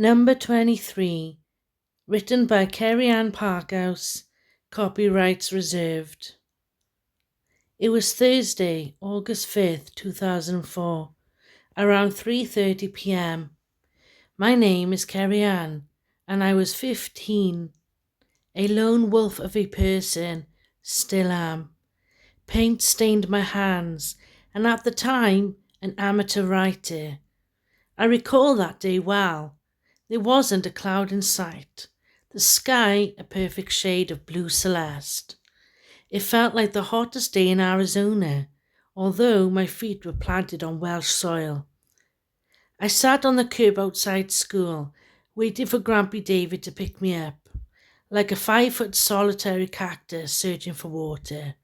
Number 23, written by Ceriann Parkhouse, copyrights reserved. It was Thursday, August 5th, 2004, around 3:30 p.m. My name is Ceriann, and I was 15, a lone wolf of a person, still am. Paint stained my hands, and at the time, an amateur writer. I recall that day well. There wasn't a cloud in sight. The sky a perfect shade of blue celeste. It felt like the hottest day in Arizona, although my feet were planted on Welsh soil. I sat on the curb outside school, waiting for Grumpy David to pick me up, like a 5-foot solitary cactus searching for water.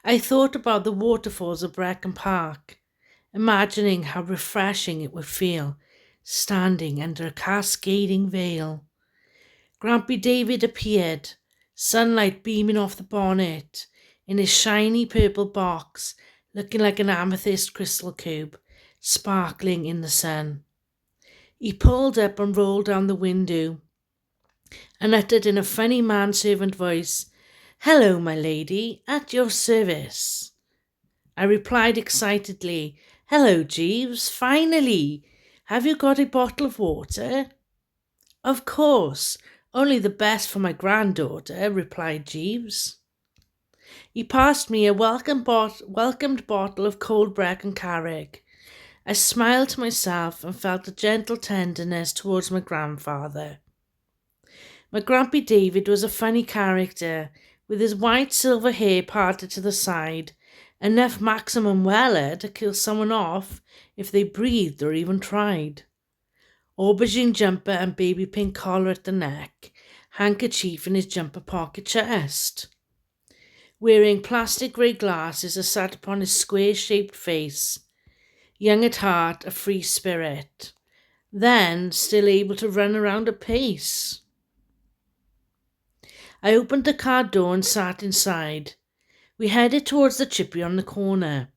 I thought about the waterfalls of Brecon Park, imagining how refreshing it would feel standing under a cascading veil. Grumpy David appeared, sunlight beaming off the bonnet, in his shiny purple box, looking like an amethyst crystal cube, sparkling in the sun. He pulled up and rolled down the window, and uttered in a funny manservant voice, "Hello, my lady, at your service." I replied excitedly, "Hello, Jeeves, finally! Have you got a bottle of water?" "Of course, only the best for my granddaughter," replied Jeeves. He passed me a welcomed bottle of cold Brecon Carrig. I smiled to myself and felt a gentle tenderness towards my grandfather. My Grumpy David was a funny character, with his white silver hair parted to the side, enough maximum Weller to kill someone off if they breathed or even tried. Aubergine jumper and baby pink collar at the neck, handkerchief in his jumper pocket chest. Wearing plastic grey glasses as sat upon his square-shaped face, young at heart, a free spirit, then still able to run around a pace. I opened the car door and sat inside. We headed towards the chippy on the corner.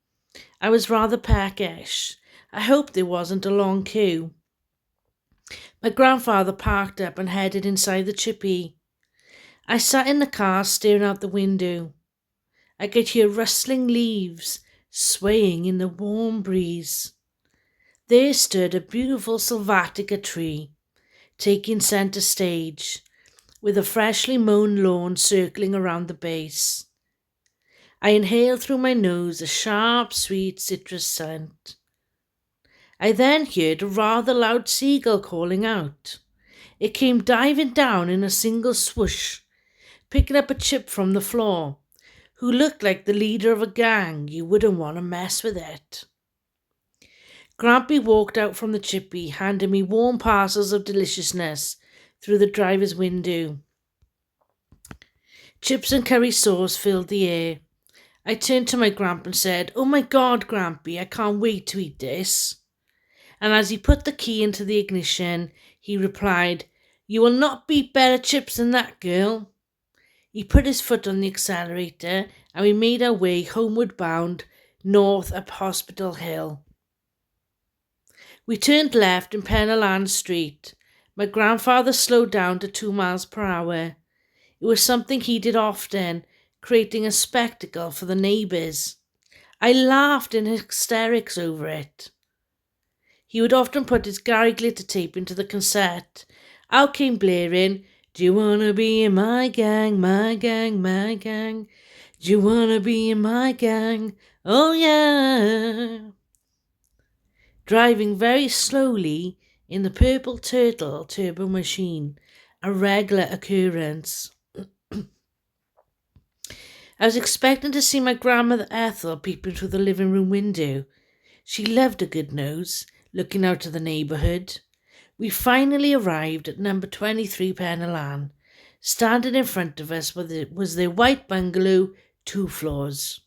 I was rather peckish. I hoped there wasn't a long queue. My grandfather parked up and headed inside the chippy. I sat in the car staring out the window. I could hear rustling leaves swaying in the warm breeze. There stood a beautiful Sylvatica tree, taking centre stage, with a freshly mown lawn circling around the base. I inhaled through my nose a sharp, sweet citrus scent. I then heard a rather loud seagull calling out. It came diving down in a single swoosh, picking up a chip from the floor, who looked like the leader of a gang. You wouldn't want to mess with it. Grumpy walked out from the chippy, handing me warm parcels of deliciousness through the driver's window. Chips and curry sauce filled the air. I turned to my Gramp and said, "Oh my God, Grampy, I can't wait to eat this." And as he put the key into the ignition, he replied, "You will not beat better chips than that, girl." He put his foot on the accelerator, and we made our way homeward bound, north up Hospital Hill. We turned left in Pennaland Street. My grandfather slowed down to 2 miles per hour. It was something he did often, creating a spectacle for the neighbours. I laughed in hysterics over it. He would often put his Gary Glitter tape into the cassette. Out came blaring, "Do you wanna be in my gang, my gang, my gang? Do you wanna be in my gang? Oh yeah." Driving very slowly in the Purple Turtle turbo machine, a regular occurrence. I was expecting to see my grandmother Ethel peeping through the living room window. She loved a good nose, looking out at the neighbourhood. We finally arrived at number 23 Pennaland. Standing in front of us was their white bungalow, 2 floors.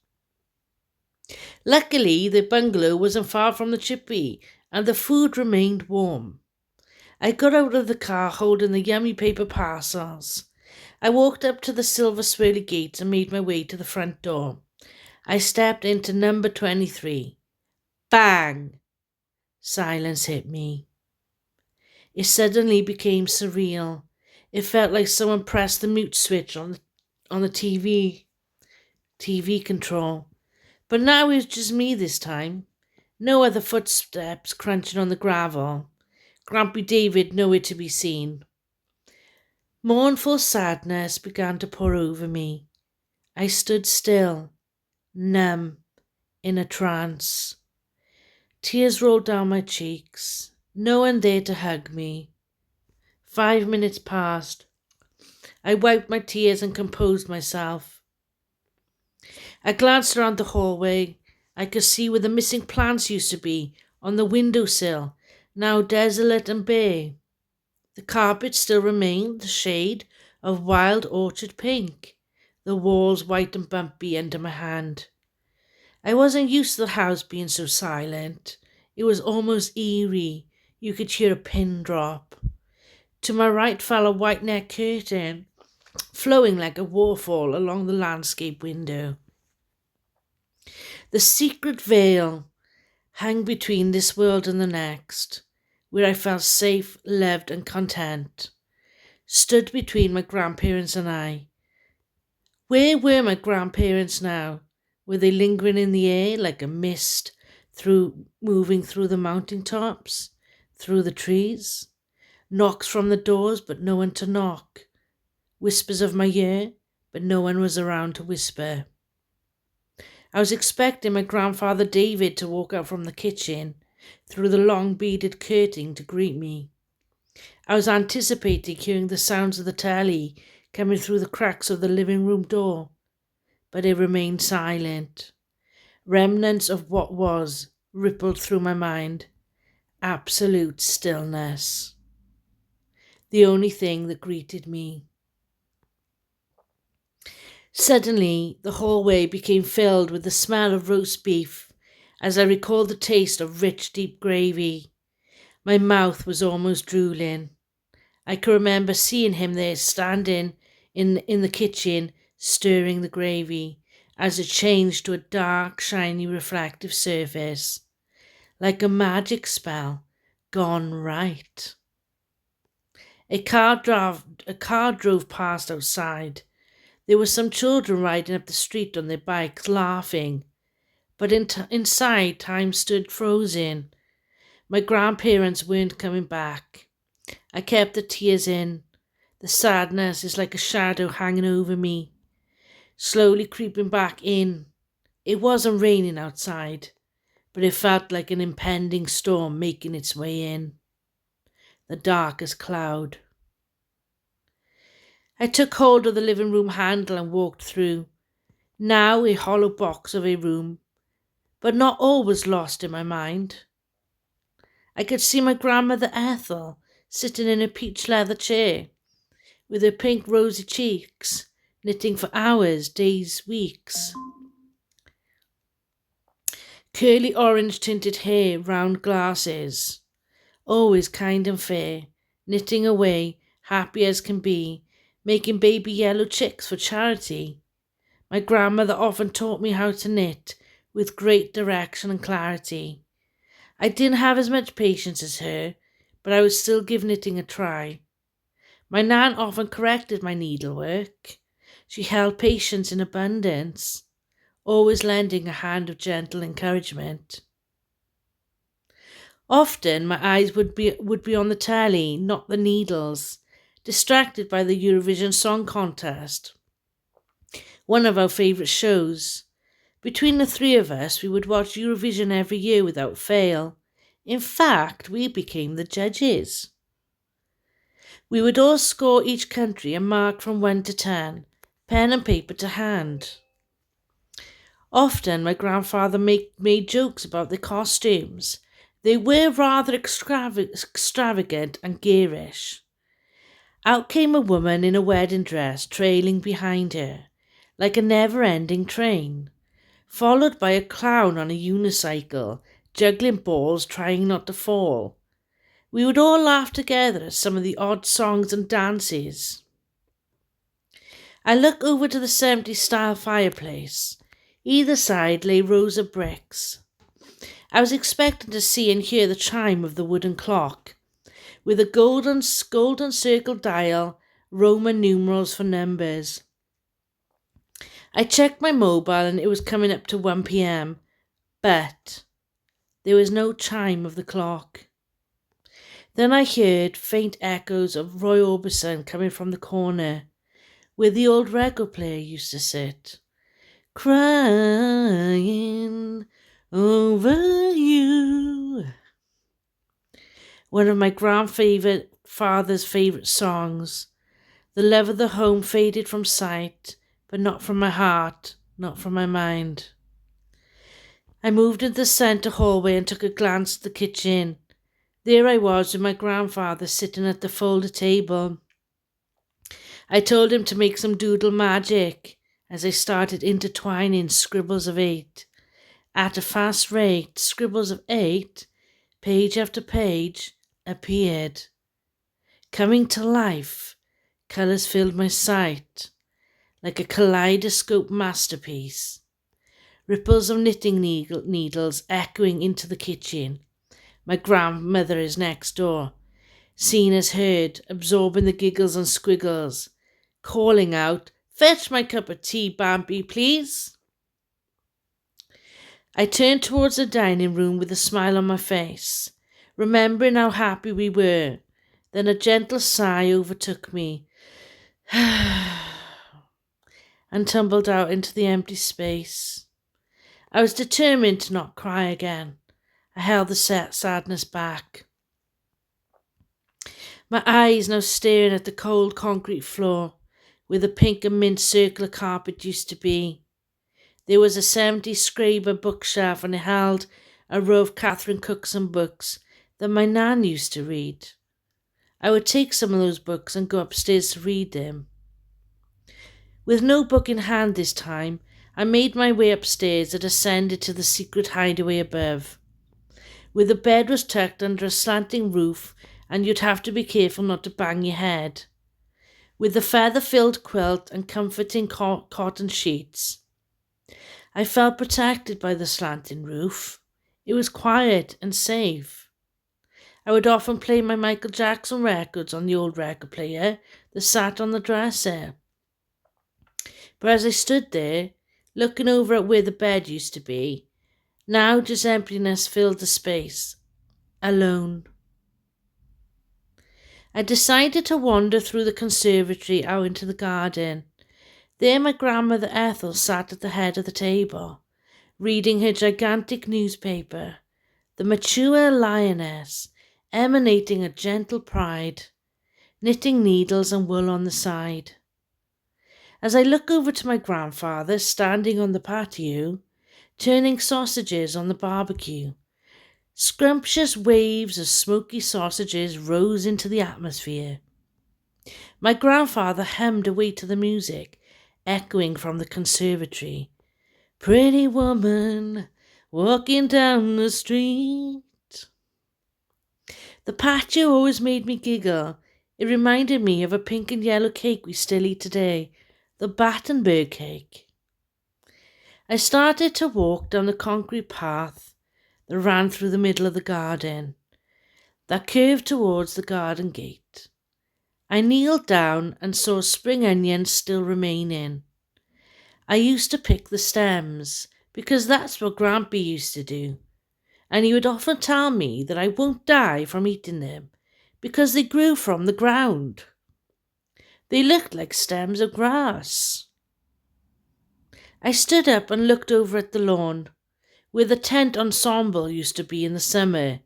Luckily, the bungalow wasn't far from the chippy, and the food remained warm. I got out of the car holding the yummy paper parcels. I walked up to the silver swirly gates and made my way to the front door. I stepped into number 23. Bang! Silence hit me. It suddenly became surreal. It felt like someone pressed the mute switch on the TV control. But now it was just me this time. No other footsteps crunching on the gravel. Grumpy David nowhere to be seen. Mournful sadness began to pour over me. I stood still, numb, in a trance. Tears rolled down my cheeks. No one there to hug me. 5 minutes passed. I wiped my tears and composed myself. I glanced around the hallway. I could see where the missing plants used to be, on the windowsill, now desolate and bare. The carpet still remained the shade of wild orchard pink, the walls white and bumpy under my hand. I wasn't used to the house being so silent. It was almost eerie. You could hear a pin drop. To my right fell a white net curtain, flowing like a waterfall along the landscape window. The secret veil hung between this world and the next, where I felt safe, loved, and content, stood between my grandparents and I. Where were my grandparents now? Were they lingering in the air like a mist moving through the mountain tops, through the trees? Knocks from the doors, but no one to knock. Whispers of my ear, but no one was around to whisper. I was expecting my grandfather David to walk out from the kitchen through the long beaded curtain to greet me. I was anticipating hearing the sounds of the telly coming through the cracks of the living room door, but it remained silent. Remnants of what was rippled through my mind. Absolute stillness. The only thing that greeted me. Suddenly, the hallway became filled with the smell of roast beef as I recalled the taste of rich, deep gravy. My mouth was almost drooling. I could remember seeing him there standing in the kitchen, stirring the gravy as it changed to a dark, shiny, reflective surface, like a magic spell gone right. A car drove past outside. There were some children riding up the street on their bikes, laughing. But inside, time stood frozen. My grandparents weren't coming back. I kept the tears in. The sadness is like a shadow hanging over me, slowly creeping back in. It wasn't raining outside, but it felt like an impending storm making its way in. The darkest cloud. I took hold of the living room handle and walked through. Now a hollow box of a room, but not all was lost in my mind. I could see my grandmother Ethel sitting in a peach leather chair, with her pink rosy cheeks, knitting for hours, days, weeks. Curly orange tinted hair, round glasses, always kind and fair, knitting away, happy as can be, making baby yellow chicks for charity. My grandmother often taught me how to knit with great direction and clarity. I didn't have as much patience as her, but I would still give knitting a try. My nan often corrected my needlework. She held patience in abundance, always lending a hand of gentle encouragement. Often my eyes would be on the telly, not the needles, distracted by the Eurovision Song Contest, one of our favourite shows. Between the three of us, we would watch Eurovision every year without fail. In fact, we became the judges. We would all score each country and mark from 1 to 10, pen and paper to hand. Often my grandfather made jokes about the costumes. They were rather extravagant and garish. Out came a woman in a wedding dress trailing behind her, like a never-ending train, followed by a clown on a unicycle, juggling balls trying not to fall. We would all laugh together at some of the odd songs and dances. I looked over to the 70s style fireplace. Either side lay rows of bricks. I was expecting to see and hear the chime of the wooden clock, with a golden circle dial, Roman numerals for numbers. I checked my mobile and it was coming up to 1 p.m, but there was no chime of the clock. Then I heard faint echoes of Roy Orbison coming from the corner, where the old record player used to sit, crying over you. One of my grandfather's favourite songs. The love of the home faded from sight, but not from my heart, not from my mind. I moved into the centre hallway and took a glance at the kitchen. There I was with my grandfather sitting at the folded table. I told him to make some doodle magic as I started intertwining scribbles of 8. At a fast rate, scribbles of 8, page after page, appeared. Coming to life, colours filled my sight like a kaleidoscope masterpiece. Ripples of knitting needles echoing into the kitchen. My grandmother is next door. Seen as heard, absorbing the giggles and squiggles, calling out, "Fetch my cup of tea, Bambi, please." I turned towards the dining room with a smile on my face, remembering how happy we were. Then a gentle sigh overtook me and tumbled out into the empty space. I was determined to not cry again. I held the sadness back. My eyes now staring at the cold concrete floor where the pink and mint circular carpet used to be. There was a 70s Scraber bookshelf and it held a row of Catherine Cookson books that my nan used to read. I would take some of those books and go upstairs to read them. With no book in hand this time, I made my way upstairs and ascended to the secret hideaway above, where the bed was tucked under a slanting roof and you'd have to be careful not to bang your head. With the feather-filled quilt and comforting cotton sheets, I felt protected by the slanting roof. It was quiet and safe. I would often play my Michael Jackson records on the old record player that sat on the dresser. But as I stood there, looking over at where the bed used to be, now just emptiness filled the space. Alone. I decided to wander through the conservatory out into the garden. There my grandmother Ethel sat at the head of the table, reading her gigantic newspaper, the mature lioness, emanating a gentle pride, knitting needles and wool on the side. As I look over to my grandfather standing on the patio, turning sausages on the barbecue, scrumptious waves of smoky sausages rose into the atmosphere. My grandfather hummed away to the music, echoing from the conservatory. Pretty woman, walking down the street. The patio always made me giggle. It reminded me of a pink and yellow cake we still eat today, the Battenberg cake. I started to walk down the concrete path that ran through the middle of the garden, that curved towards the garden gate. I kneeled down and saw spring onions still remaining. I used to pick the stems, because that's what Grampy used to do, and he would often tell me that I won't die from eating them, because they grew from the ground. They looked like stems of grass. I stood up and looked over at the lawn, where the tent ensemble used to be in the summer,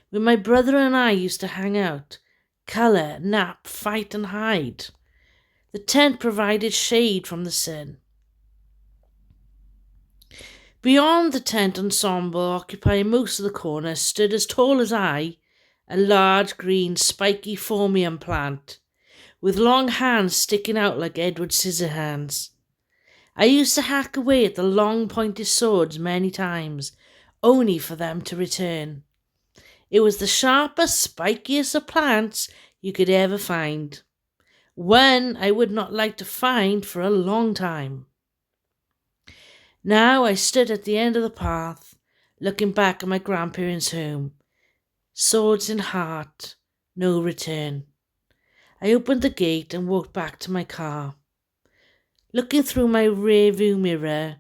where my brother and I used to hang out, colour, nap, fight and hide. The tent provided shade from the sun. Beyond the tent ensemble, occupying most of the corner, stood as tall as I, a large green spiky phormium plant, with long hands sticking out like Edward Scissorhands. I used to hack away at the long pointed swords many times, only for them to return. It was the sharpest, spikiest of plants you could ever find. One I would not like to find for a long time. Now I stood at the end of the path, looking back at my grandparents' home. Swords in heart, no return. I opened the gate and walked back to my car. Looking through my rear-view mirror,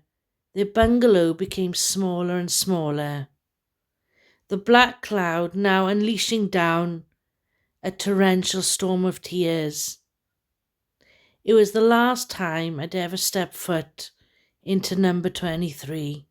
the bungalow became smaller and smaller. The black cloud now unleashing down a torrential storm of tears. It was the last time I'd ever stepped foot into number 23.